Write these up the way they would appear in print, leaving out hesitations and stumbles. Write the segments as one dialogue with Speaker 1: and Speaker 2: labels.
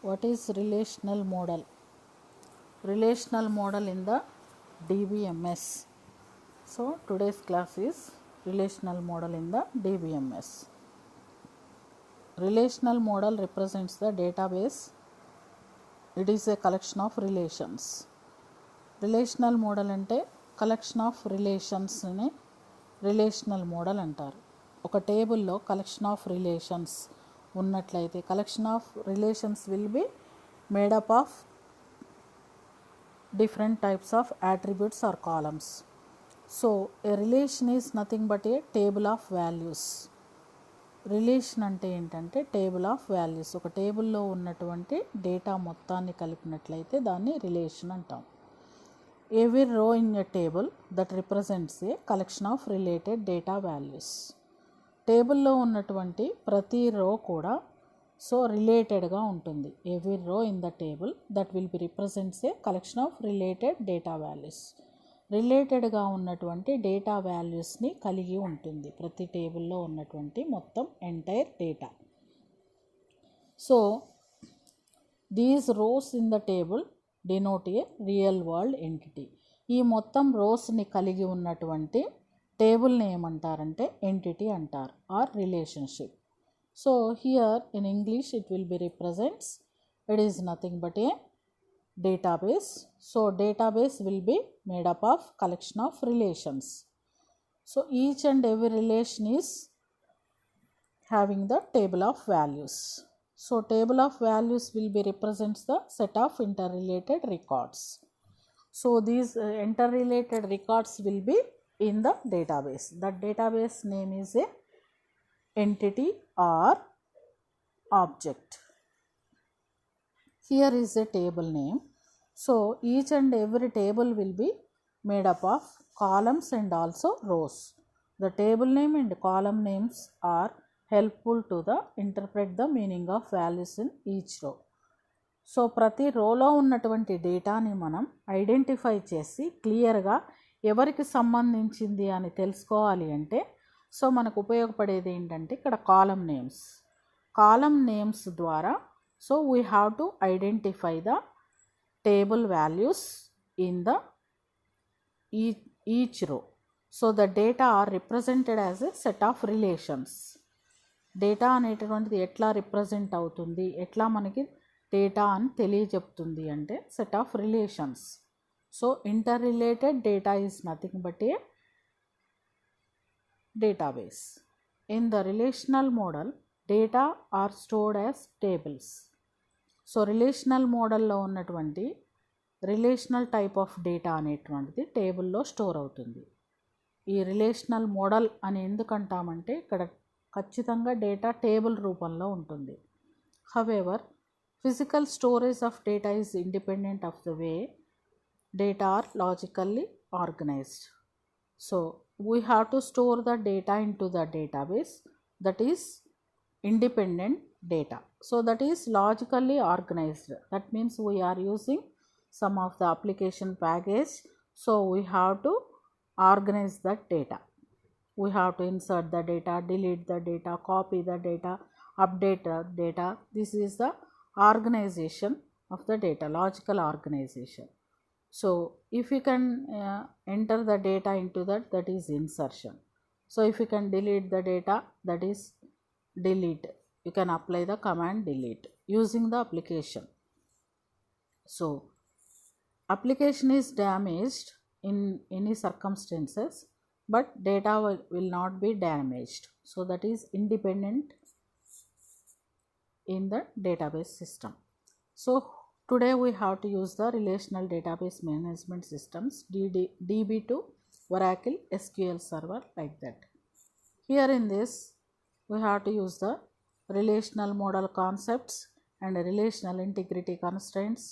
Speaker 1: What is relational model? Relational model in the DBMS. So today's class is relational model in the DBMS. Relational model represents the database. It is a collection of relations. Relational model ante collection of relations ni relational model అంటారు. ఒక టేబుల్లో collection of relations ఉన్నట్లయితే collection of relations will be made up of different types of attributes or columns. So a relation is nothing but a table of values. Relation అంటే ఏంటంటే table of values. ఒక టేబుల్లో ఉన్నటువంటి data మొత్తాన్ని కలిపినట్లయితే దాన్ని relation అంటాం. Every row in a table that represents a collection of related data values. టేబుల్లో ఉన్నటువంటి ప్రతి రో కూడా రిలేటెడ్గా ఉంటుంది. ఎవ్రీ రో in the table that will be represents A collection of related data values. రిలేటెడ్గా ఉన్నటువంటి డేటా వాల్యూస్ని కలిగి ఉంటుంది ప్రతి టేబుల్లో ఉన్నటువంటి మొత్తం entire data. So these rows in the table denote a real world entity. ఈ మొత్తం రోస్ని కలిగి ఉన్నటువంటి టేబుల్ని ఏమంటారంటే ఎంటిటీ అంటారు or relationship. So here in English it will be represents it is nothing but a database. So database will be made up of collection of relations. So each and every relation is having the table of values. So table of values will be represents the set of interrelated records. So these interrelated records will be in the database. That database name is a entity or object. Here is a table name. So each and every table will be made up of columns and also rows. The table name and column names are helpful to the interpret the meaning of values in each row. So ప్రతి రోలో ఉన్నటువంటి డేటాని మనం identify చేసి క్లియర్గా ఎవరికి సంబంధించింది అని తెలుసుకోవాలి అంటే మనకు ఉపయోగపడేది ఏంటంటే ఇక్కడ కాలం నేమ్స్ ద్వారా we have to identify the table values in the each row. So the data are represented as a set of relations. Data అనేటువంటిది ఎట్లా రిప్రజెంట్ అవుతుంది, ఎట్లా మనకి డేటా అని తెలియజెప్తుంది అంటే set of relations. So inter related data is nothing but a database. In the relational model data are stored as tables. So relational మోడల్లో ఉన్నటువంటి రిలేషనల్ టైప్ ఆఫ్ డేటా అనేటువంటిది టేబుల్లో స్టోర్ అవుతుంది. ఈ రిలేషనల్ మోడల్ అని ఎందుకంటామంటే ఇక్కడ ఖచ్చితంగా డేటా టేబుల్ రూపంలో ఉంటుంది. However physical storage of data is independent of the way data are logically organized. So we have to store the data into the database that is independent data. So that is logically organized. That means we are using some of the application package. So we have to organize that data. We have to insert the data, delete the data, copy the data, update the data. This is the organization of the data, logical organization. So if you can enter the data into that is insertion. So if you can delete the data, that is delete. You can apply the command delete using the application. So application is damaged in any circumstances, but data will not be damaged. So that is independent in the database system. So today we have to use the relational database management systems DB2, Oracle, SQL Server, like that. Here in this we have to use the relational model concepts and relational integrity constraints,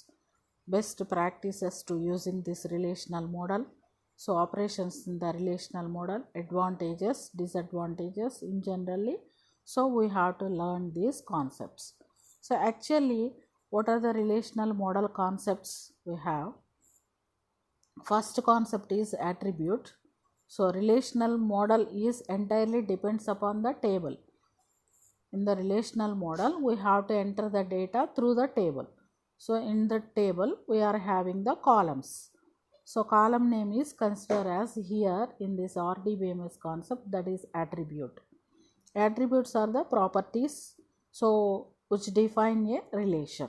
Speaker 1: best practices to using this relational model. So operations in the relational model, advantages, disadvantages in generally. So we have to learn these concepts. So actually what are the relational model concepts we have? First concept is attribute. So relational model is entirely depends upon the table. in the relational model we have to enter the data through the table. So in the table we are having the columns. So column name is considered as here in this RDBMS concept, that is attribute. Attributes are the properties so which define a relation.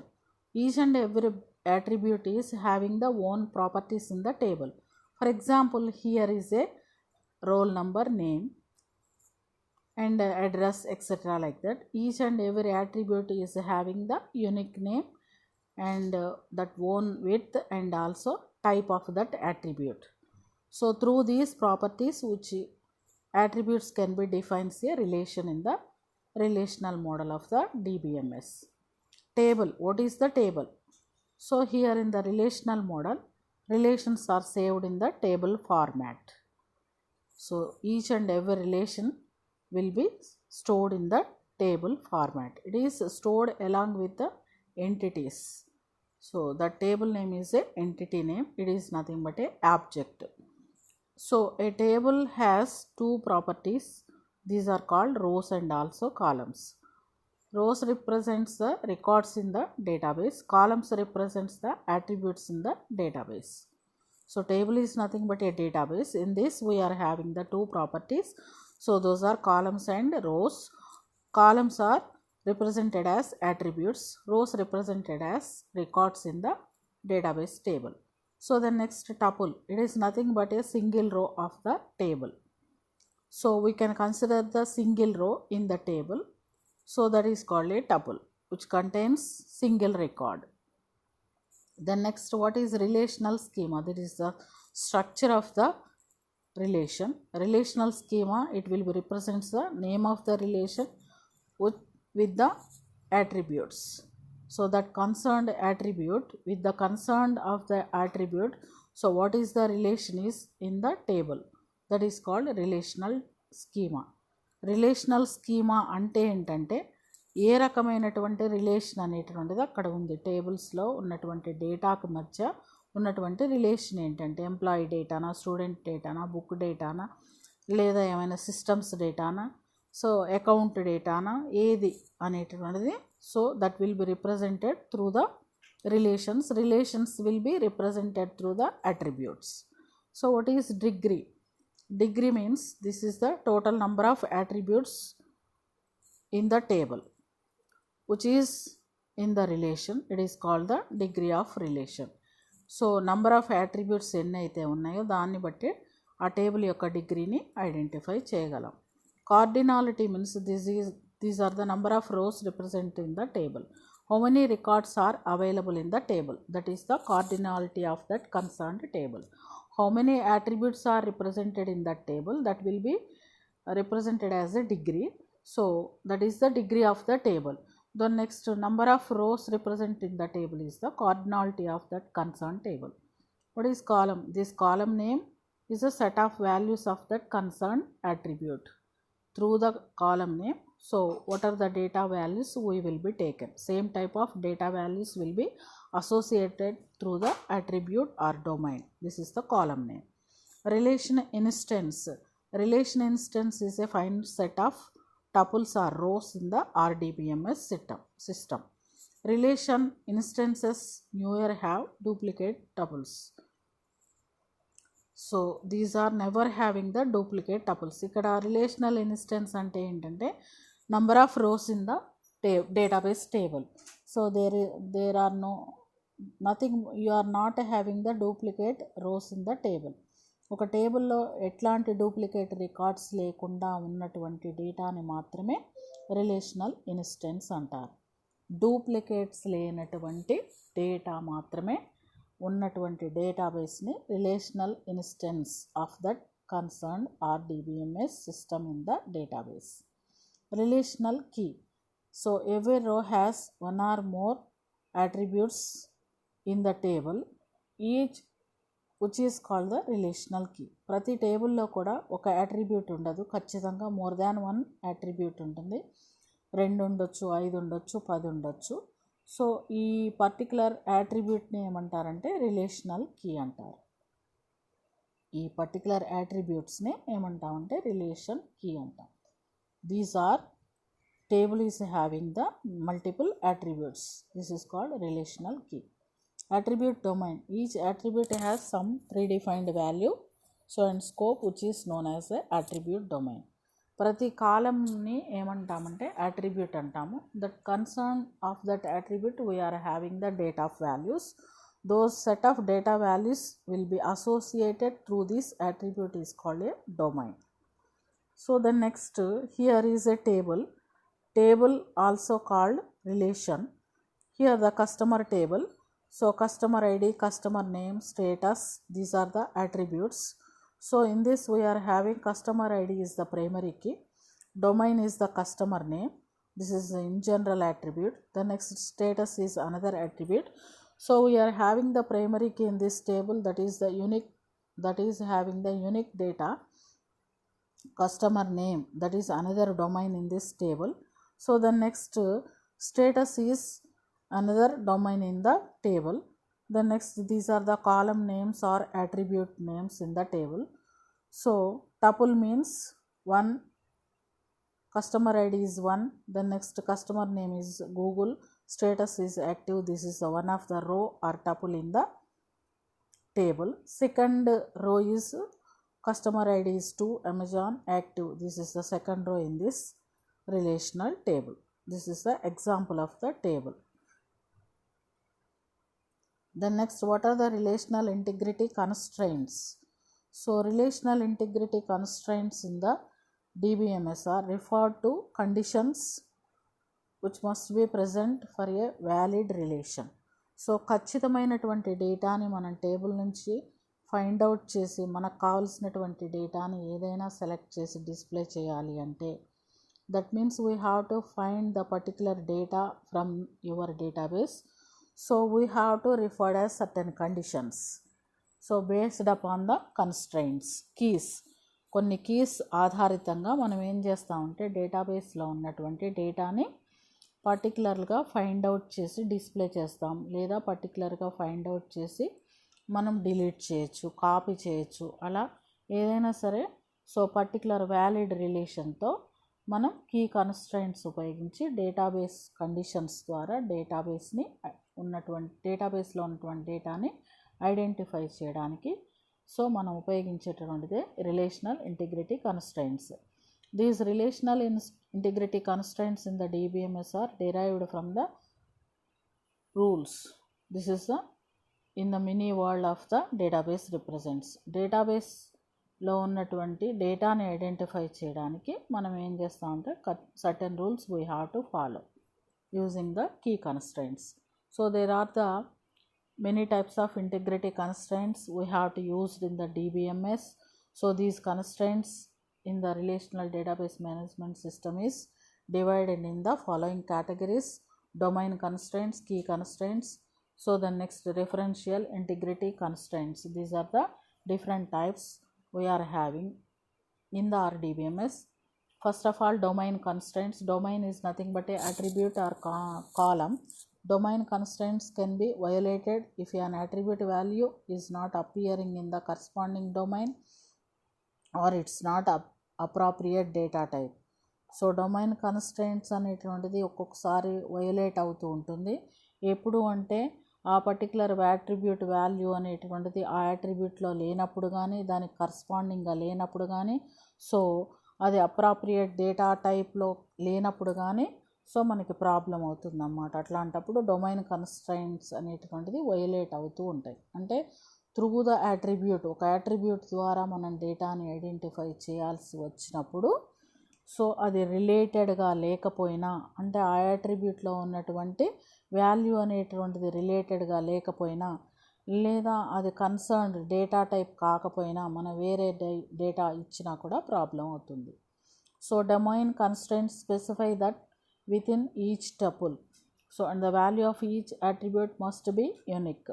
Speaker 1: Each and every attribute is having the own properties in the table. For example, here is a roll number, name and address, etc. like that. Each and every attribute is having the unique name and that own width and also type of that attribute. So through these properties which attributes can be defined a relation in the relational model of the DBMS. Table, what is the table? So here in the relational model, relations are saved in the table format. So each and every relation will be stored in the table format. It is stored along with the entities. So the table name is a entity name. It is nothing but a object. So a table has two properties. These are called rows and also columns. Rows represents the records in the database. Columns represents the attributes in the database. So table is nothing but a database. In this we are having the two properties. So those are columns and rows. Columns are represented as attributes. Rows represented as records in the database table. So the next tuple, it is nothing but a single row of the table. So we can consider the single row in the table. So that is called a tuple which contains single record. Then next, what is relational schema? That is the structure of the relation. Relational schema, it will be represents the name of the relation with the attributes. So that concerned attribute with the concerned of the attribute. So what is the relation is in the table, that is called relational schema. Relational schema అంటే ఏంటంటే ఏ రకమైనటువంటి relation అనేటువంటిది అక్కడ ఉంది. టేబుల్స్లో ఉన్నటువంటి డేటాకు మధ్య ఉన్నటువంటి రిలేషన్ ఏంటంటే ఎంప్లాయీ డేటానా, స్టూడెంట్ డేటానా, బుక్ డేటానా, లేదా ఏమైనా సిస్టమ్స్ డేటానా, సో అకౌంట్ డేటానా, ఏది అనేటువంటిది. So that will B represented through the relations. Relations will be represented through the attributes. So what is degree? Degree means this is the total number of attributes in the table which is in the relation. It is called the degree of relation. So number of attributes ఎన్ని అయితే ఉన్నాయో దాన్ని బట్టి ఆ table యొక్క డిగ్రీని identify చేయగలం. Cardinality means these are the number of rows represented in the table. How many records are available in the table? That is the cardinality of that concerned table. How many attributes are represented in that table? That will be represented as a degree. So that is the degree of the table. The next, number of rows represented in the table is the cardinality of that concerned table. What is column? This column name is a set of values of that concerned attribute through the column name. So what are the data values we will be taken? Same type of data values will be associated through the attribute or domain. This is the column name. Relation instance. Relation instance is a finite set of tuples or rows in the RDBMS system. Relation instances never have duplicate tuples. So these are never having the duplicate tuples. ఇక్కడ relational instance అంటే ఏంటంటే number of rows in the database table. So there are nothing, you are not having the duplicate rows in the table. ఒక టేబుల్లో ఎట్లాంటి duplicate records లేకుండా ఉన్నటువంటి డేటాని మాత్రమే రిలేషనల్ ఇన్స్టెన్స్ అంటారు. డూప్లికేట్స్ లేనటువంటి డేటా మాత్రమే ఉన్నటువంటి డేటాబేస్ని relational instance of that concerned RDBMS system in the database. Relational key. So every రో has one or more attributes in the table, each which is called the relational key. ప్రతి టేబుల్లో కూడా ఒక attribute ఉండదు, ఖచ్చితంగా మోర్ దాన్ వన్ అట్రిబ్యూట్ ఉంటుంది. 2 ఉండొచ్చు, 5 ఉండొచ్చు, 10 ఉండొచ్చు. సో ఈ పర్టికులర్ యాట్రిబ్యూట్ని ఏమంటారంటే రిలేషనల్ కీ అంటారు. ఈ పర్టికులర్ యాట్రిబ్యూట్స్ని ఏమంటామంటే రిలేషన్ కీ అంటాం. These are table is having the multiple attributes. This is called relational key. Attribute domain. Each attribute has some predefined value, so and scope, which is known as a attribute domain. ప్రతి కాలంని ఏమంటామంటే attribute అంటాము. That concern of that attribute we are having the data of values. Those set of data values will be associated through this attribute is called a domain. So the next, here is a table also called relation. Here the customer table. So customer ID, customer name, status, these are the attributes. So in this we are having customer ID is the primary key, domain is the customer name, this is in general attribute. The next status is another attribute. So we are having the primary key in this table, that is the unique, that is having the unique data. Customer name, that is another domain in this table. So the next status is another domain in the table. The next, these are the column names or attribute names in the table. So tuple means one, customer ID is 1, the next customer name is Google, status is active, this is the one of the row or tuple in the table. Second row is customer ID is 2, Amazon, active, this is the second row in this relational table. This is the example of the table. Then next, what are the relational integrity constraints? So relational integrity constraints in the DBMS are referred to conditions which must be present for a valid relation. So ఖచ్చితమైనటువంటి డేటాని మనం table నుంచి find out చేసి మనకు కావాల్సినటువంటి డేటాని ఏదైనా select చేసి డిస్ప్లే చేయాలి అంటే, that means we have to find the particular data from your database. So we have to refer as certain conditions. So based upon the constraints, keys, కొన్ని కీస్ ఆధారితంగా మనం ఏం చేస్తామంటే డేటాబేస్లో ఉన్నటువంటి డేటాని పర్టికులర్గా ఫైండ్ అవుట్ చేసి డిస్ప్లే చేస్తాం, లేదా పర్టికులర్గా ఫైండ్ అవుట్ చేసి మనం డిలీట్ చేయొచ్చు, కాపీ చేయొచ్చు, అలా ఏదైనా సరే. సో పర్టికులర్ వ్యాలిడ్ రిలేషన్తో మనం కీ కన్స్ట్రైంట్స్ ఉపయోగించి డేటాబేస్ కండిషన్స్ ద్వారా డేటాబేస్లో ఉన్నటువంటి డేటాని ఐడెంటిఫై చేయడానికి సో మనం ఉపయోగించేటటువంటిదే relational integrity constraints. These relational integrity constraints in the DBMS are derived from the rules. This is the in the mini world of the database represents. డేటాబేస్లో ఉన్నటువంటి డేటాని ఐడెంటిఫై చేయడానికి మనం ఏం చేస్తామంటే certain rules we have to follow using the key constraints. So there are the many types of integrity constraints we have to use in the DBMS. So these constraints in the relational database management system is divided in the following categories: domain constraints, key constraints. So the next, referential integrity constraints. These are the different types we are having in the RDBMS. First of all, domain constraints. Domain is nothing but a attribute or column. Domain constraints can be violated if an attribute value is not appearing in the corresponding domain or it's not appropriate data type. So domain constraints అనేటువంటిది ఒక్కొక్కసారి violate అవుతూ ఉంటుంది. ఎప్పుడు అంటే ఆ particular attribute value అనేటువంటిది ఆ యాట్రిబ్యూట్లో లేనప్పుడు కానీ, దానికి కరస్పాండింగ్గా లేనప్పుడు కానీ, సో అది అప్రాప్రియేట్ డేటా టైప్లో లేనప్పుడు కానీ సో మనకి ప్రాబ్లం అవుతుంది అన్నమాట. అట్లాంటప్పుడు డొమైన్ కన్స్ట్రైంట్స్ అనేటువంటిది వైలేట్ అవుతూ ఉంటాయి. అంటే త్రూ ద యాట్రిబ్యూట్, ఒక యాట్రిబ్యూట్ ద్వారా మనం డేటాని ఐడెంటిఫై చేయాల్సి వచ్చినప్పుడు సో అది రిలేటెడ్గా లేకపోయినా, అంటే ఆ యాట్రిబ్యూట్లో ఉన్నటువంటి వాల్యూ అనేటువంటిది రిలేటెడ్గా లేకపోయినా, లేదా అది కన్సర్న్డ్ డేటా టైప్ కాకపోయినా మనం వేరే డేటా ఇచ్చినా కూడా ప్రాబ్లం అవుతుంది. So domain constraints specify that within each tuple. So and the value of each attribute must be unique.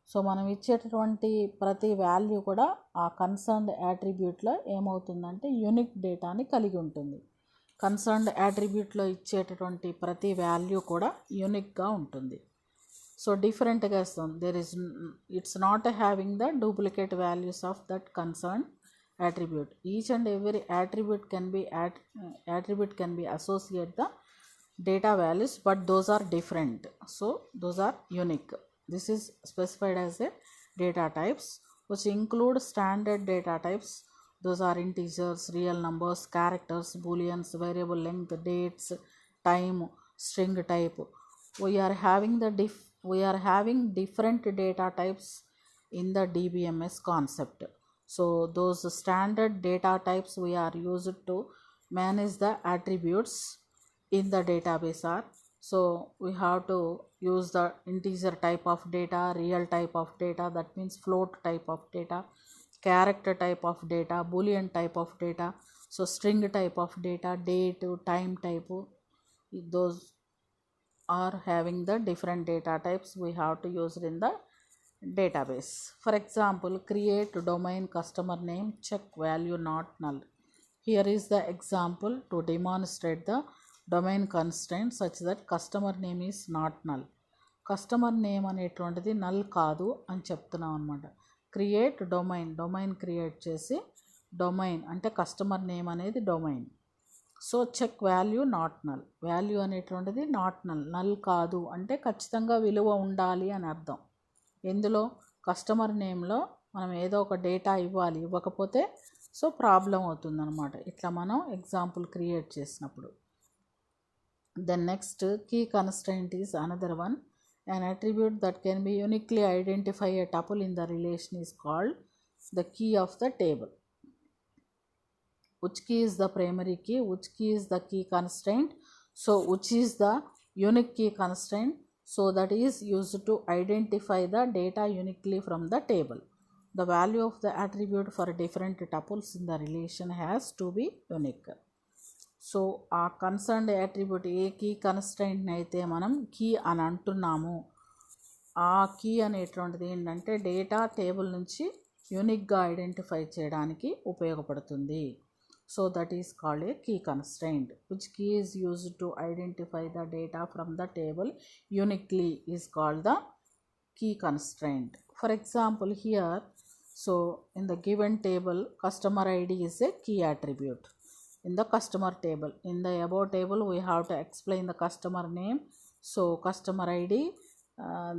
Speaker 1: So మనం ఇచ్చేటటువంటి ప్రతి వాల్యూ కూడా ఆ కన్సర్న్డ్ యాట్రిబ్యూట్లో ఏమవుతుందంటే యూనిక్ డేటాని కలిగి ఉంటుంది. కన్సర్న్డ్ యాట్రిబ్యూట్లో ఇచ్చేటటువంటి ప్రతి వాల్యూ కూడా యూనిక్గా ఉంటుంది. సో డిఫరెంట్గా ఇస్తుంది. It's not having the duplicate values of that concerned attribute. Each and every attribute can be associate the data values, but those are different, so those are unique. This is specified as a data types, which include standard data types. Those are integers, real numbers, characters, booleans, variable length, dates, time, string type. We are having different data types in the DBMS concept. So those standard data types we are used to manage the attributes in the database are, so we have to use the integer type of data, real type of data, that means float type of data, character type of data, boolean type of data, so string type of data, date, time type. Those are having the different data types we have to use in the database. For example, create domain customer name, check value not null. Here is the example to demonstrate the domain constraint such that customer name is not null. Customer name అనేటువంటిది null కాదు అని చెప్తున్నాం అనమాట. Create domain create చేసి, domain అంటే customer name అనేది domain. So check value not null, value అనేటువంటిది not null కాదు అంటే ఖచ్చితంగా విలువ ఉండాలి అని అర్థం. ఎందులో, కస్టమర్ నేమ్లో మనం ఏదో ఒక డేటా ఇవ్వాలి, ఇవ్వకపోతే సో ప్రాబ్లం అవుతుంది అనమాట. ఇట్లా మనం ఎగ్జాంపుల్ క్రియేట్ చేసినప్పుడు. Then next key constraint is another one. An attribute that can be uniquely identify a tuple in the relation is called the key of the table. Which key is the primary key? Which key is the key constraint? So which is the unique key constraint? So that is used to identify the data uniquely from the table. The value of the attribute for different tuples in the relation has to be unique. So ఆ concerned attribute ఏ key కన్స్ట్రైంట్ని అయితే మనం key అని అంటున్నాము, ఆ key అనేటువంటిది ఏంటంటే data table నుంచి యూనిక్గా ఐడెంటిఫై చేయడానికి ఉపయోగపడుతుంది. So that is called a key constraint. Which key is used to identify the data from the table uniquely is called the key constraint. For example, here, so in the given table, customer ID is a key attribute. In the customer table, in the above table, we have to explain the customer name. So customer ID,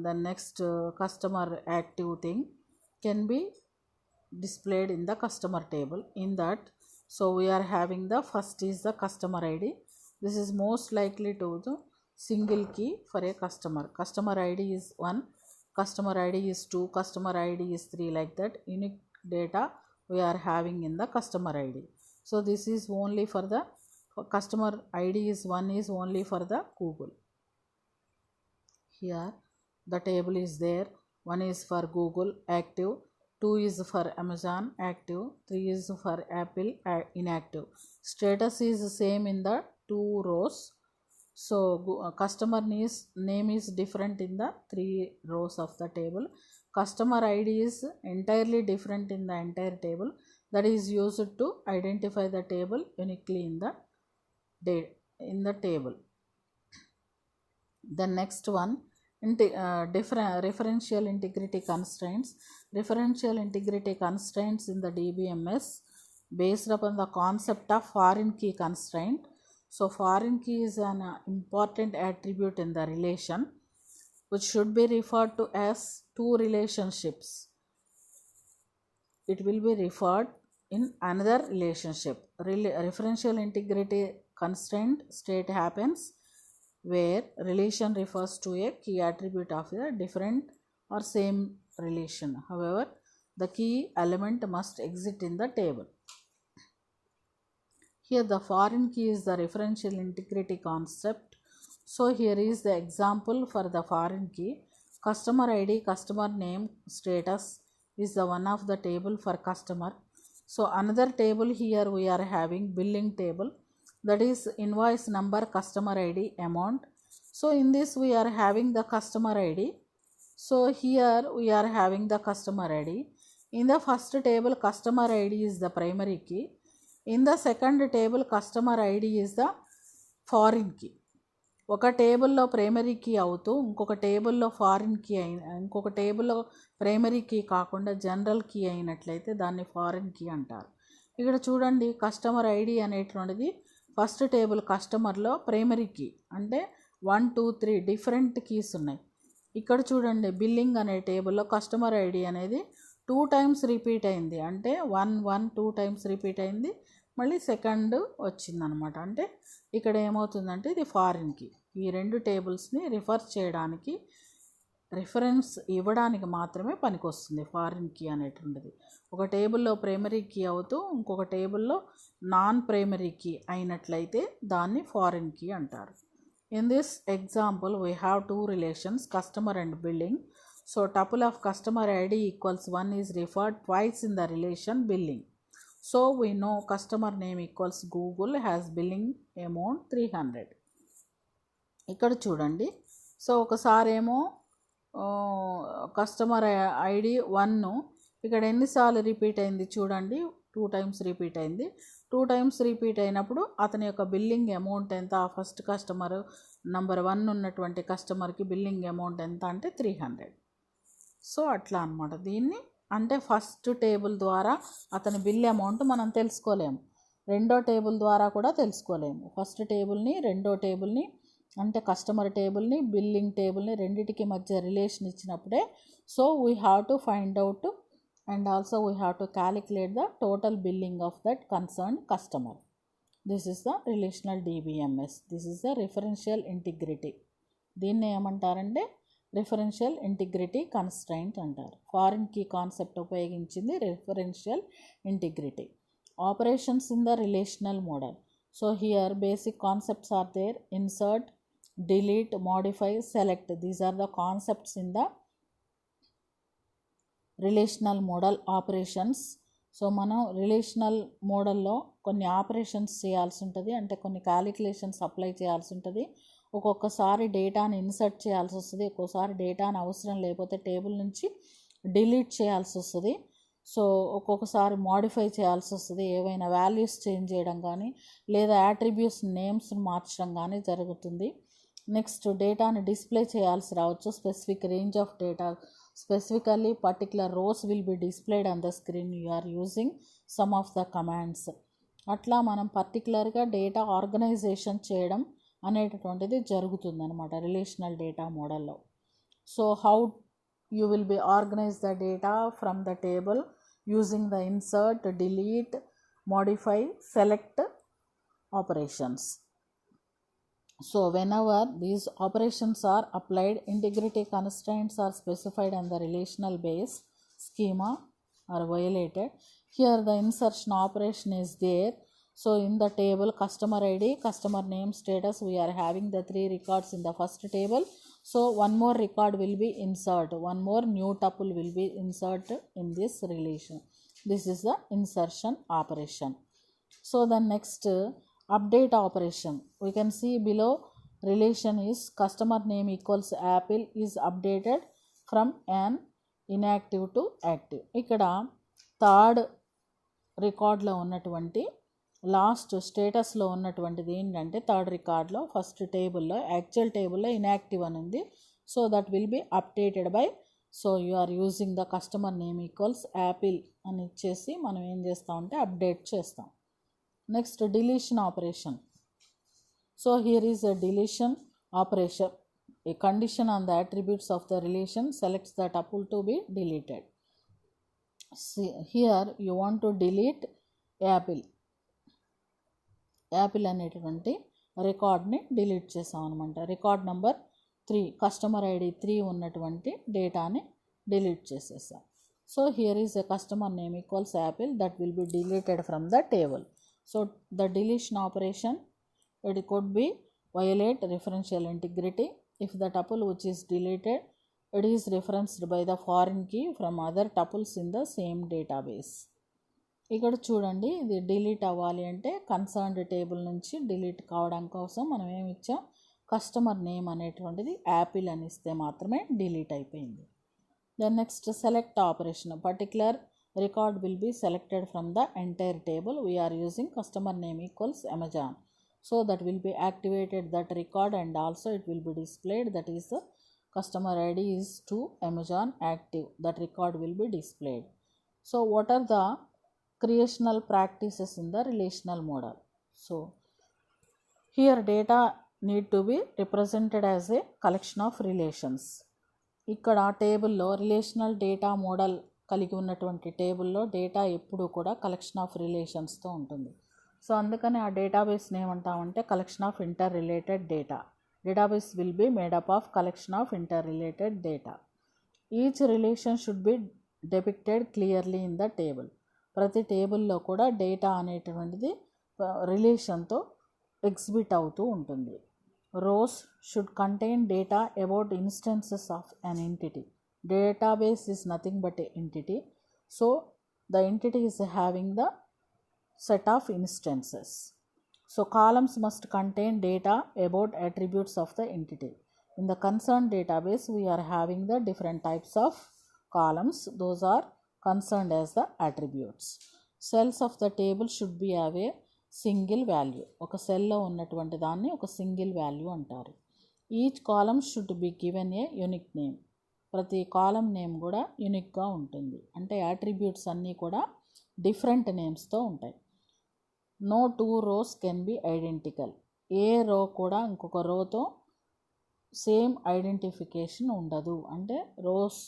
Speaker 1: the next customer active thing can be displayed in the customer table. In that, so we are having the first is the customer ID. This is most likely to the single key for a customer. Customer ID is 1, customer ID is 2, customer ID is 3, like that. Unique data we are having in the customer ID. So this is only for the customer ID is 1 is only for the Google. Here the table is there. 1 is for Google active, 2 is for Amazon active, 3 is for Apple inactive. Status is same in the 2 rows. So customer name is different in the 3 rows of the table. Customer ID is entirely different in the entire table. That is used to identify the table uniquely in the table. The next one, referential integrity constraints. Referential integrity constraints in the DBMS based upon the concept of foreign key constraint. So foreign key is an important attribute in the relation which should be referred to as two relationships. It will be referred in another relationship. Referential integrity constraint state happens where relation refers to a key attribute of a different or same relation. However, the key element must exist in the table. Here the foreign key is the referential integrity concept. So here is the example for the foreign key. Customer ID, customer name, status is the one of the table for customer. So another table here we are having billing table, that is invoice number, customer ID, amount. So in this we are having the customer ID. So here we are having the customer ID. In the first table customer ID is the primary key. In the second table customer ID is the foreign key. ఒక టేబుల్లో primary key అవుతూ ఇంకొక టేబుల్లో foreign key ఇంకొక టేబుల్లో primary key కాకుండా general key అయినట్లయితే దాన్ని ఫారిన్ కీ అంటారు. ఇక్కడ చూడండి, కస్టమర్ ఐడి అనేటువంటిది ఫస్ట్ టేబుల్ కస్టమర్లో ప్రైమరీ కీ అంటే 1 2 3 డిఫరెంట్ కీస్ ఉన్నాయి. ఇక్కడ చూడండి బిల్లింగ్ అనే టేబుల్లో కస్టమర్ ఐడి అనేది 2 టైమ్స్ రిపీట్ అయింది. అంటే 1 1 2 టైమ్స్ రిపీట్ అయింది, మళ్ళీ సెకండ్ వచ్చిందనమాట. అంటే ఇక్కడ ఏమవుతుందంటే ఇది ఫారిన్ కీ. ఈ రెండు టేబుల్స్ని రిఫర్ చేయడానికి, రిఫరెన్స్ ఇవ్వడానికి మాత్రమే పనికొస్తుంది ఫారిన్ కీ అనేటువంటిది. ఒక టేబుల్లో ప్రైమరీ కీ అవుతూ ఇంకొక టేబుల్లో నాన్ ప్రైమరీ కీ అయినట్లయితే దాన్ని ఫారిన్ కీ అంటారు. In this example we have two relations, customer and billing. So tuple of customer ID equals 1 is referred twice in the relation billing. So we know customer name equals Google has billing amount 300. ఇక్కడ చూడండి, so ఒకసారి ఏమో customer ID 1 ఇక్కడ ఎన్నిసార్లు repeat అయింది చూడండి, 2 times repeat అయింది. 2 times repeat అయినప్పుడు అతని యొక్క బిల్లింగ్ అమౌంట్ ఎంత, ఫస్ట్ కస్టమర్ నెంబర్ 1 ఉన్నటువంటి కస్టమర్కి బిల్లింగ్ అమౌంట్ ఎంత అంటే 300. సో అట్లా అనమాట. దీన్ని అంటే ఫస్ట్ టేబుల్ ద్వారా అతని బిల్ అమౌంట్ మనం తెలుసుకోలేము, రెండో టేబుల్ ద్వారా కూడా తెలుసుకోలేము. ఫస్ట్ టేబుల్ని రెండో టేబుల్ని అంటే కస్టమర్ టేబుల్ని బిల్లింగ్ టేబుల్ని రెండిటికి మధ్య రిలేషన్ ఇచ్చినప్పుడే so we have to find out and also we have to calculate the total billing of that concern customer. This is the relational DBMS. This is the referential integrity. దీన్ని ఏమంటారంటే referential integrity constraint అంటారు. Foreign key concept ఉపయోగించింది referential integrity. Operations in the relational model. So here basic concepts are there. Insert, delete, modify, select. These are the concepts in the relational model operations. So మనం relational మోడల్లో కొన్ని operations చేయాల్సి ఉంటుంది, అంటే కొన్ని calculations apply చేయాల్సి ఉంటుంది. ఒక్కొక్కసారి డేటాని ఇన్సర్ట్ చేయాల్సి వస్తుంది, ఒక్కోసారి డేటాని అవసరం లేకపోతే టేబుల్ నుంచి డిలీట్ చేయాల్సి వస్తుంది. సో ఒక్కొక్కసారి మోడిఫై చేయాల్సి వస్తుంది, ఏవైనా వాల్యూస్ చేంజ్ చేయడం కానీ లేదా యాట్రిబ్యూట్స్ నేమ్స్ని మార్చడం కానీ జరుగుతుంది. నెక్స్ట్ డేటాని డిస్ప్లే చేయాల్సి రావచ్చు, specific range of data, specifically particular rows will be displayed on the screen you are using some of the commands. అట్లా మనం పర్టికులర్గా డేటా ఆర్గనైజేషన్ చేయడం అనేటటువంటిది జరుగుతుందన్నమాట రిలేషనల్ డేటా మోడల్లో. So how you will be organize the data from the table using the insert, delete, modify, select operations. So whenever these operations are applied, integrity constraints are specified on the relational base schema are violated. Here the insertion operation is there. So in the table customer ID, customer name, status, we are having the 3 records in the first table. So one more record will be insert, one more new tuple will be insert in this relation. This is the insertion operation. So the next update operation, we can see below relation is customer name equals Apple is updated from an inactive to active. ఇక్కడ third రికార్డ్లో ఉన్నటువంటి last స్టేటస్లో ఉన్నటువంటిది ఏంటంటే third రికార్డ్లో first టేబుల్లో actual టేబుల్లో inactive అని ఉంది. So that will be updated by, so you are using the customer name equals Apple అని ఇచ్చేసి మనం ఏం చేస్తామంటే అప్డేట్ చేస్తాం. Next deletion operation. So here is a deletion operation. A condition on the attributes of the relation selects the tuple to be deleted. See, here you want to delete Apple. Apple అనేటువంటి రికార్డ్ని delete చేసాం అనమాట. Record number 3 customer ID 3 ఉన్నటువంటి డేటాని delete చేసేసాం. So here is a customer name equals Apple that will B deleted from the table. So the deletion operation it could be violate referential integrity if the tuple which is deleted it is referenced by the foreign key from other tuples in the same database. ఇక్కడ చూడండి ఇది delete అవ్వాలి అంటే concerned table నుంచి delete కావడం కోసం మనం ఏమి ఇచ్చాం, కస్టమర్ నేమ్ అనేటువంటిది యాపిల్ అని ఇస్తే మాత్రమే డిలీట్ అయిపోయింది. Then next select operation, particular record will be selected from the entire table. We're using customer name equals Amazon. So that will be activated that record and also it will be displayed, that is the customer ID is to Amazon active, that record will be displayed. So what are the creational practices in the relational model? So here data need to be represented as a collection of relations. ఇక్కడ టేబుల్లో relational data model కలిగి ఉన్నటువంటి టేబుల్లో data ఎప్పుడూ కూడా collection of రిలేషన్స్తో ఉంటుంది. So అందుకని ఆ డేటాబేస్ని ఏమంటామంటే collection of inter related data. Database will be made up of collection of inter related data. Each relation should be depicted clearly in the table. ప్రతి టేబుల్లో కూడా డేటా అనేటువంటిది రిలేషన్తో ఎగ్జిబిట్ అవుతూ ఉంటుంది. Rows should contain data about instances of an entity. Database is nothing but an entity. So the entity is having the set of instances. So columns must contain data about attributes of the entity. In the concerned database, we are having the different types of columns. Those are concerned as the attributes. Cells of the table should be have a single value. ఒక సెల్లో ఉన్నటువంటి దాన్ని ఒక single value అంటారు. Each column should be given a unique name. ప్రతి కాలం name కూడా యూనిక్గా ఉంటుంది. అంటే యాట్రిబ్యూట్స్ అన్నీ కూడా డిఫరెంట్ నేమ్స్తో ఉంటాయి. No two rows can be identical. ఏ రో కూడా ఇంకొక రోతో సేమ్ ఐడెంటిఫికేషన్ ఉండదు. అంటే rows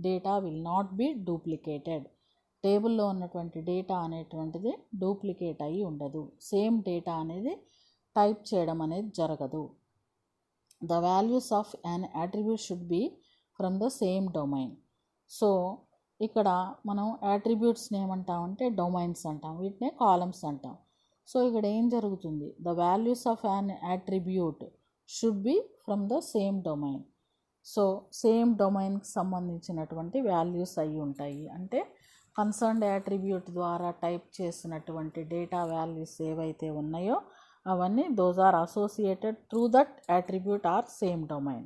Speaker 1: data will not be duplicated. టేబుల్లో ఉన్నటువంటి డేటా అనేటువంటిది డూప్లికేట్ అయ్యి ఉండదు. సేమ్ డేటా అనేది టైప్ చేయడం అనేది జరగదు. The values of an attribute should be from the same domain. So ఇక్కడ మనం యాట్రిబ్యూట్స్ని ఏమంటామంటే డొమైన్స్ అంటాం, వీటినే కాలమ్స్ అంటాం. సో ఇక్కడ ఏం జరుగుతుంది, the values of an attribute should be from the same domain. So same డొమైన్కి సంబంధించినటువంటి వాల్యూస్ అయి ఉంటాయి. అంటే కన్సర్న్డ్ యాట్రిబ్యూట్ ద్వారా టైప్ చేసినటువంటి డేటా వాల్యూస్ ఏవైతే ఉన్నాయో అవన్నీ those are associated through that attribute are same domain.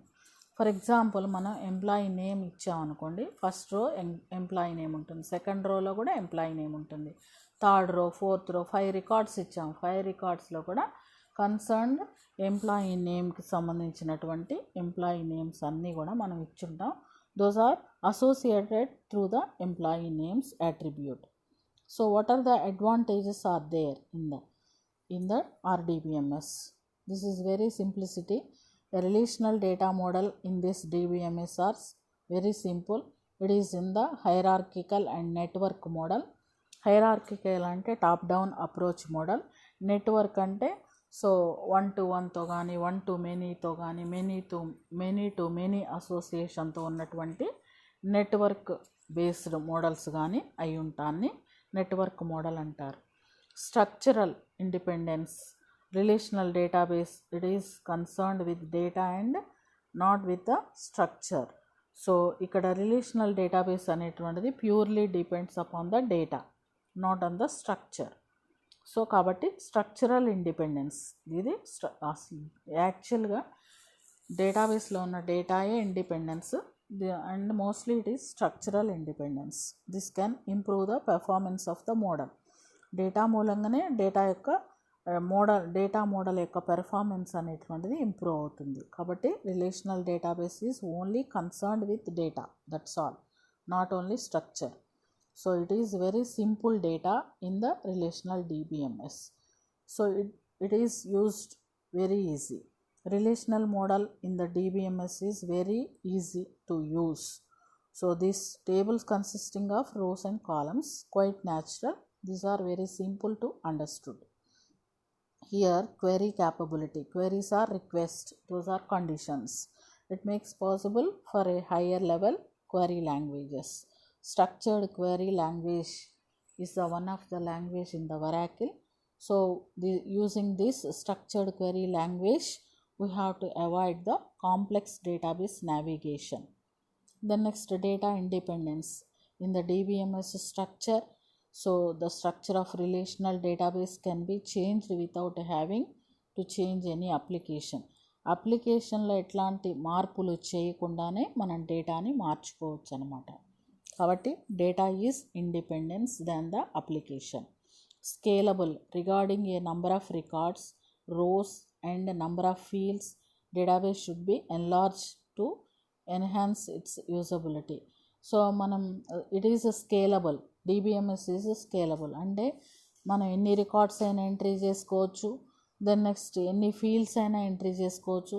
Speaker 1: For example మనం ఎంప్లాయీ నేమ్ ఇచ్చామనుకోండి, ఫస్ట్ రో ఎంప్లాయీ నేమ్ ఉంటుంది, సెకండ్ రోలో కూడా ఎంప్లాయీ నేమ్ ఉంటుంది, third row, fourth row, 5 records ఇచ్చాము. 5 రికార్డ్స్లో కూడా కన్సర్న్డ్ ఎంప్లాయీ నేమ్కి సంబంధించినటువంటి ఎంప్లాయీ నేమ్స్ అన్నీ కూడా మనం ఇచ్చుంటాం. Those are associated through the employee names attribute. So what are the advantages are there in the RDBMS? This is very simplicity. A relational data model in this DBMS are very simple. It is in the hierarchical and network model. Hierarchical అంటే top down approach model. Network అంటే so 1 to 1తో కానీ 1 to మెనీతో కానీ many to many అసోసియేషన్తో ఉన్నటువంటి network based models కానీ అయి ఉంటాన్ని network model అంటారు. Structural independence. Relational database, it is concerned with data and not with the structure. So ikkada relational database అనేటువంటిది purely depends upon the data, not on the structure. So కాబట్టి structural independence ఇది యాక్చువల్గా డేటాబేస్లో ఉన్న డేటాయే independence and mostly it is structural independence. This can improve the performance of the model. Data మూలంగానే data model యొక్క performance అనేటువంటిది improve అవుతుంది. కాబట్టి relational database is only concerned with data, that's all, not only structure. So it is very simple data in the relational DBMS. So it is used very easy. Relational model in the DBMS is very easy to use. So these tables consisting of rows and columns, quite natural. These are very simple to understood. Here query capability. Queries are requests, those are conditions. It makes possible for a higher level query languages. Structured query language is the one of the language in the Oracle. So using this structured query language we have to avoid the complex database navigation. The next, data independence. In the DBMS structure, so the structure of relational database can be changed without having to change any application. అప్లికేషన్లో ఎట్లాంటి మార్పులు చేయకుండానే మనం డేటాని మార్చుకోవచ్చు అనమాట. కాబట్టి data is independence than the application. Scalable. Regarding a number of records, rows and number of fields, database should be enlarge to enhance its usability. So మనం it is scalable. DBMS is scalable అంటే మనం ఎన్ని records అయినా entry చేసుకోవచ్చు, then next ఎన్ని fields అయినా entry చేసుకోవచ్చు.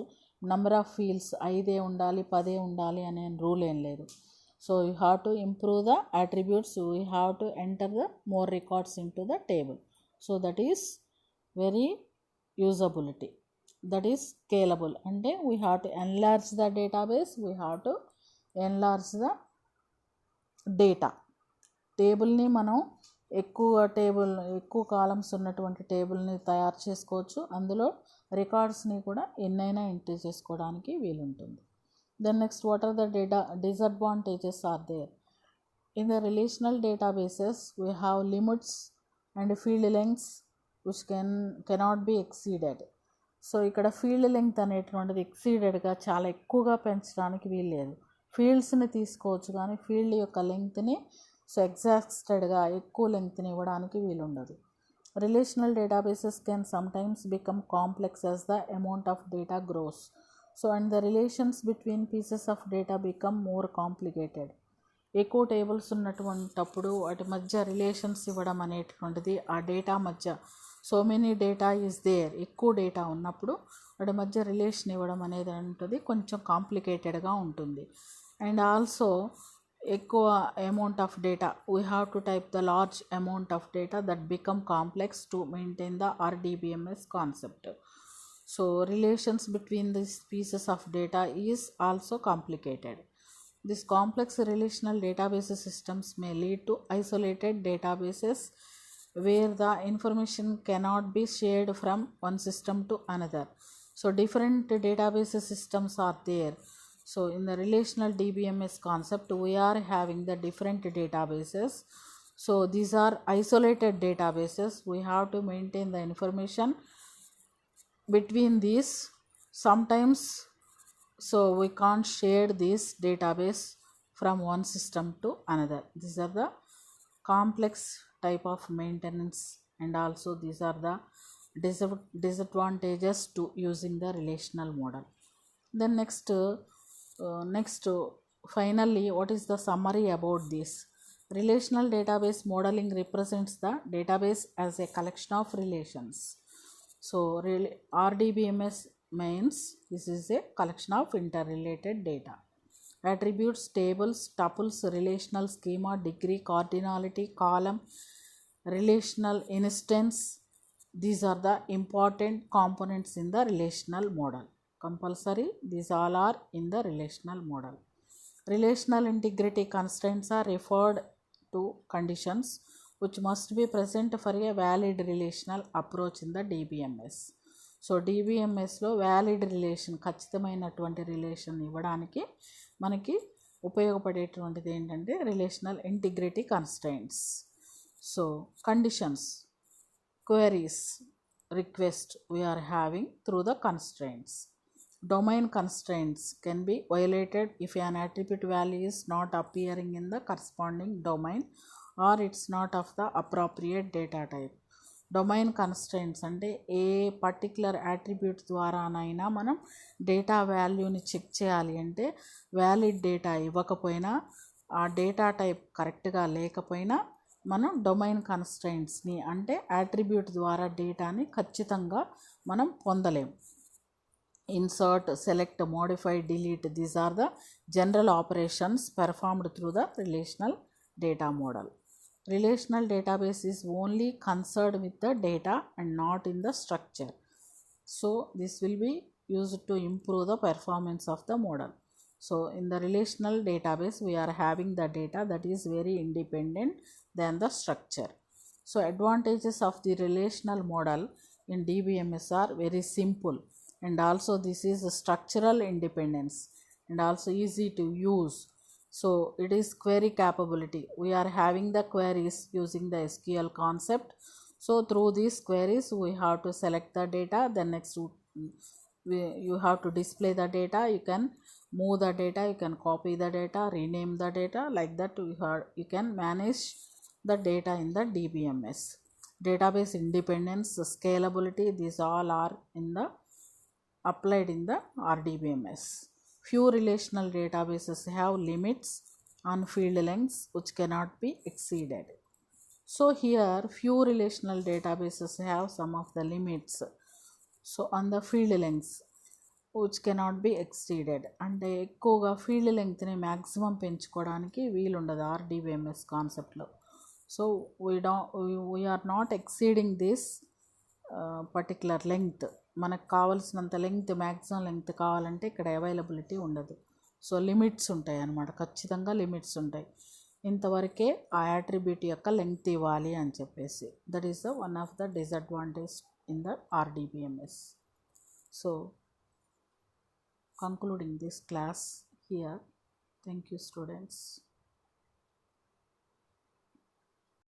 Speaker 1: Number of fields 5 ఉండాలి 10 ఉండాలి అనే రూల్ ఏం లేదు. So you have to improve the attributes, you have to enter the more records into the table. So that is very usability, that is scalable. అంటే we have to enlarge the database, we have to enlarge the data. టేబుల్ని మనం ఎక్కువ columns ఉన్నటువంటి టేబుల్ని తయారు చేసుకోవచ్చు. అందులో రికార్డ్స్ని కూడా ఎన్నైనా ఎంట్రీ చేసుకోవడానికి వీలుంటుంది. Then next, what are the disadvantages are there? In the relational databases we have limits and field lengths which cannot be exceeded. So ఇక్కడ ఫీల్డ్ లెంగ్త్ అనేటువంటిది ఎక్సీడెడ్గా చాలా ఎక్కువగా పెంచడానికి వీల్లేదు. ఫీల్డ్స్ని తీసుకోవచ్చు కానీ ఫీల్డ్ యొక్క లెంగ్త్ని ఎగ్జాస్టెడ్గా ఎక్కువ లెంగ్త్ని ఇవ్వడానికి వీలుండదు. Relational databases can sometimes become complex as the amount of data grows. So and the relations between pieces of data become more complicated. ఎక్కువ టేబుల్స్ ఉన్నటువంటప్పుడు వాటి మధ్య రిలేషన్స్ ఇవ్వడం అనేటువంటిది, ఆ డేటా మధ్య so many data is there, ఎక్కువ data ఉన్నప్పుడు వాటి మధ్య రిలేషన్ ఇవ్వడం అనేది ఉంటుంది కొంచెం కాంప్లికేటెడ్గా ఉంటుంది. అండ్ ఆల్సో ఎక్కువ amount of data, we have to type the large amount of data that become complex to maintain the RDBMS concept. So relations between this pieces of data is also complicated. This complex relational database systems may lead to isolated databases where the information cannot be shared from one system to another. So different database systems are there. So in the relational DBMS concept, we are having the different databases. So these are isolated databases. We have to maintain the information between these. Sometimes so we can't share this database from one system to another. These are the complex type of maintenance, and also these are the disadvantages to using the relational model. Then next finally, what is the summary about this? Relational database modeling represents the database as a collection of relations. So RDBMS means this is a collection of interrelated data. Attributes, tables, tuples, relational schema, degree, cardinality, column, relational instance, these are the important components in the relational model. Compulsory, these all are in the relational model. Relational integrity constraints are referred to conditions which must be present for a valid relational approach in the DBMS. So DBMSలో valid relation, ఖచ్చితమైనటువంటి relation ఇవ్వడానికి మనకి ఉపయోగపడేటువంటిది ఏంటంటే relational integrity constraints. So conditions, queries, request we are having through the constraints. Domain constraints can be violated if an attribute value is not appearing in the corresponding domain or it's not of the appropriate data type. Domain constraints అంటే ఏ particular attribute ద్వారానైనా మనం data వాల్యూని check చేయాలి అంటే valid data ఇవ్వకపోయినా, ఆ data type కరెక్ట్గా లేకపోయినా మనం డొమైన్ కన్స్ట్రైంట్స్ని అంటే యాట్రిబ్యూట్ ద్వారా డేటాని ఖచ్చితంగా మనం పొందలేం. Insert, select, modify, delete, these are the general operations performed through the relational data model. Relational database is only concerned with the data and not in the structure. So this will be used to improve the performance of the model. So in the relational database we are having the data that is very independent than the structure. So advantages of the relational model in DBMS are very simple, and also this is a structural independence and also easy to use. So it is query capability. We are having the queries using the SQL concept. So through these queries we have to select the data, then next you have to display the data, you can move the data, you can copy the data, rename the data, like that you can manage the data in the DBMS. Database independence, scalability, these all are in the applied in the RDBMS. Few relational databases have limits on field lengths which cannot be exceeded. So here few relational databases have some of the limits. So on the field lengths which cannot be exceeded, అంటే ఎక్కువగా field లెంగ్త్ని maximum పెంచుకోవడానికి వీలుండదు RDBMS కాన్సెప్ట్లో. So we're not exceeding this particular length. మనకు కావాల్సినంత length, maximum length కావాలంటే ఇక్కడ అవైలబిలిటీ ఉండదు. సో లిమిట్స్ ఉంటాయి అన్నమాట, ఖచ్చితంగా లిమిట్స్ ఉంటాయి. ఇంతవరకే ఆ యాట్రిబ్యూట్ యొక్క లెంగ్త్ ఇవ్వాలి అని చెప్పేసి. That is the one of the disadvantage in the RDBMS. So concluding this class here. Thank you students.